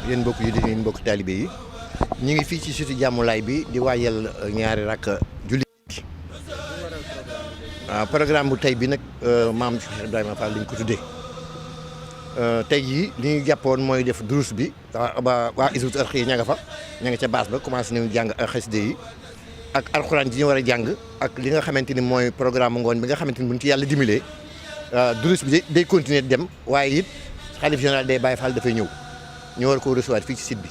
yéen mbokk yi di mbokk taalibe yi ñu ngi fii ci suuti jàmmulaay bi di waajal ñaari rakk julli programme bu tey bi nag maam Cheikh Ibrahima Fall lañ ko tuddee tey jii li ñu jàppoon mooy def durus bi waa Hizbut Tarqiyyah ña nga fa ña nga ca baas ba commencé nañu jàng xasida yi ak alxuraan ji ñu war a jàng ak li nga xamante ni mooy programme ngoon bi nga xamante ni buñ ci yàlla dimbalee durus bi day continuer dem waaye it xalif général day Baye Fall dafay ñëw ñu war ko recevoir fii ci site bi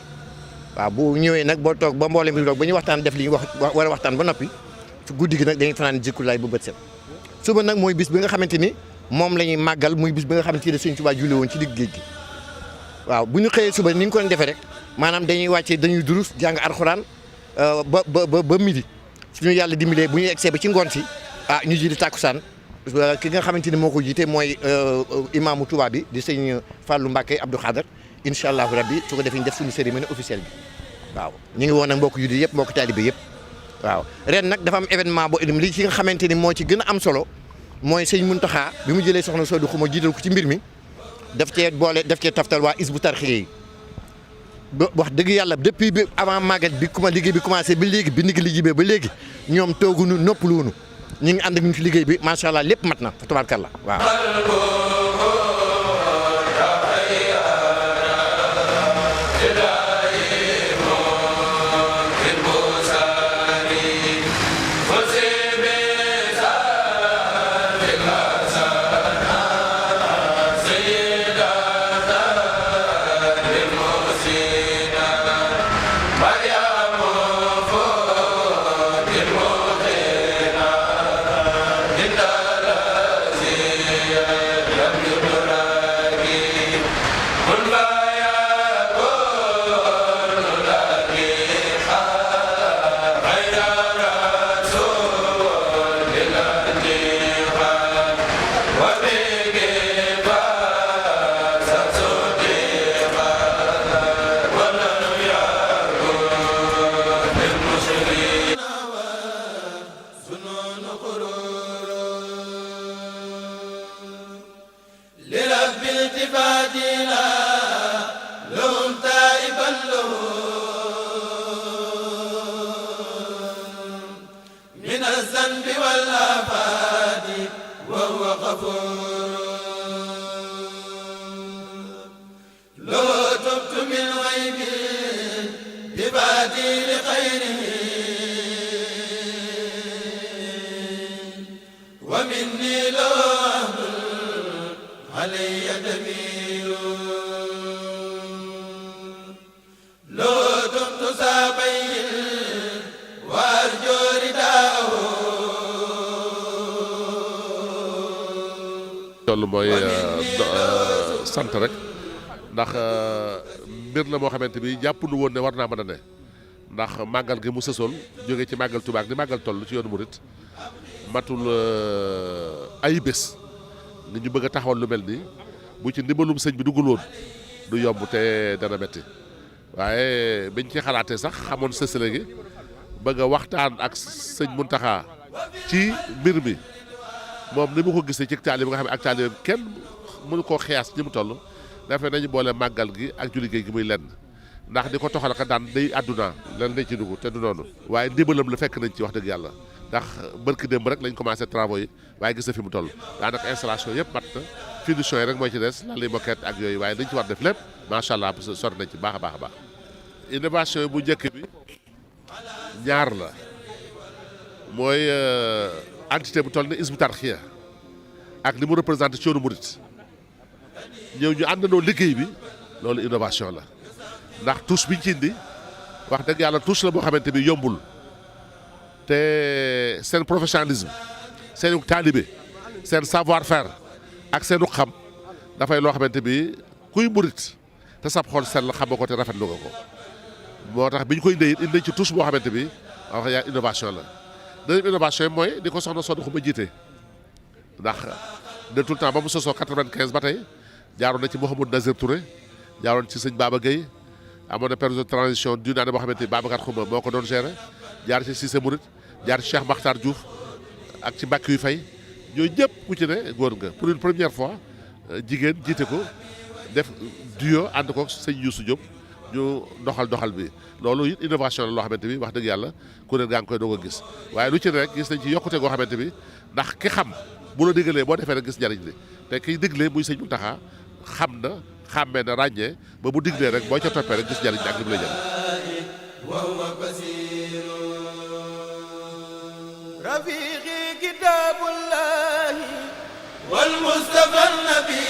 waaw bu ñëwee nag boo toog ba mboolem bi toog ba ñu waxtaan def li ñu wax war a waxtaan ba noppi ci guddi gi nag dañuy fanaan Zikrullaah bu bët set suba nag mooy bis bi nga xamante ni moom la ñuy màggal muy bis bi nga xamante ni Sëñ Tuubaa julli woon ci digg géej gi waaw bu ñu xëyee suba ni ñu ko defee rek maanaam dañuy wàccee dañuy durus jàng alxuraan ba midi suñu yàlla dimbalee bu ñu egsee ba ci ngoon si ñu ji di tàkkusaan ki nga xamante ni moo ko jiite mooy imaamu Touba bi di sëñ Fallou Mbacké Abdou Khadr incha allahu rabbi su ko defee ñu def suñu cérémonie officielle bi waaw ñu ngi woon nag mbokk yu di yëpp mbokk taalibe yëpp waaw ren nag dafa am événement boo li ci nga xamante ni moo ci gën a am solo mooy sëñ Muntaxa bi mu jëlee soxna Soodu Xuma jiital ko ci mbir mi daf cee taftal waa Hizbut Tarqiyyah yi wax dëgg yàlla depuis bi avant màggal bi liggéey bi commencé ba léegi bi nigi liggéey ba léegi ñoom tooguñu noppaluwuñu ñu ngi ànd ak ñun ci liggéey bi macha allah lépp mat na fa tabaarkalla waaw. loolu mooy sant rek ndax mbir la moo xamante bi jàpp nu woon ne war naa mën a ne ndax màggal gi mu sësoon jóge ci màggal Tuubaa ni màggal toll ci yoonu murit matul ay bés ni ñu bëgg a taxawal lu mel nii bu ci ndimbalum sëñ bi duggul woon du yomb te dana metti waaye biñ ci xalaatee sax xamoon sësale gi bëgg a waxtaan ak sëñ Muntaxa ci mbir mi moom ni mu ko gisee ci taalibe nga xam ne ak taalibe kenn mënu koo xiyaas ni mu toll dafay nañu boole màggal gi ak julli gi muy lenn ndax di ko toxal ka daan day àdduna lan lañ ci dugg te du noonu waaye ndimbalam la fekk nañ ci wax dëgg yàlla ndax barki démb rek lañ commencé travaux yi waaye gis na fi mu toll daanaka installation yëpp mat na finition yi rek mooy ci des lan lay moquette ak yooyu waaye dañ ci war def lépp macha allah parce que sori nañ ci baax a baax a baax innovation yi bu njëkk bi ñaar la mooy entité bu toll ne Hizbut Tarqiyyah ak li mu représenté ci yoonu murit ñëw ñu àndandoo liggéey bi loolu innovation la ndax touche biñ ci indi wax dëgg yàlla touche la boo xamante bi yombul te seen professionnalisme seen taalibe seen savoir faire ak seenu xam dafay loo xamante bi kuy murit te sab xool sell xam nga ko te rafetlu nga ko moo tax biñ koy indee it indi ci touche boo xamante bi wax yaa innovation la deuxième innovation yi mooy di ko soxna Soxna Xuma jiite ndax de tout le temps ba mu sosoo 95 ba tey jaaroon na ci Mouhamadou Nazir Touré jaaroon ci sëñ Baba Gueye amoon na période de transition d'une année boo xamante ni Babacar Xuma moo ko doon gérer jaar ci Cissé Mouride jaar ci Cheikh Makhtar Diouf ak ci Mbàkke yu fay ñooñu ñëpp ku ci ne góor nga pour une première fois jigéen jiite ko def duo ànd ko sëñ Youssou Diop ñu doxal bi loolu it innovation la loo xamante bi wax dëgg yàlla kuréel gaa ngi koy doog a gis waaye lu ci ne rek gis nañ ci yokkute goo xamante bi ndax ki xam bu la diggalee boo defee rek gis njariñ li te kiy diglee muy sëñ Muntaxa xam na xàmmee na ràññee ba bu diglee rek boo ca toppee rek gis njariñ ak li mu lay jariñ rafiqi kitabullahi wal mustafa nabi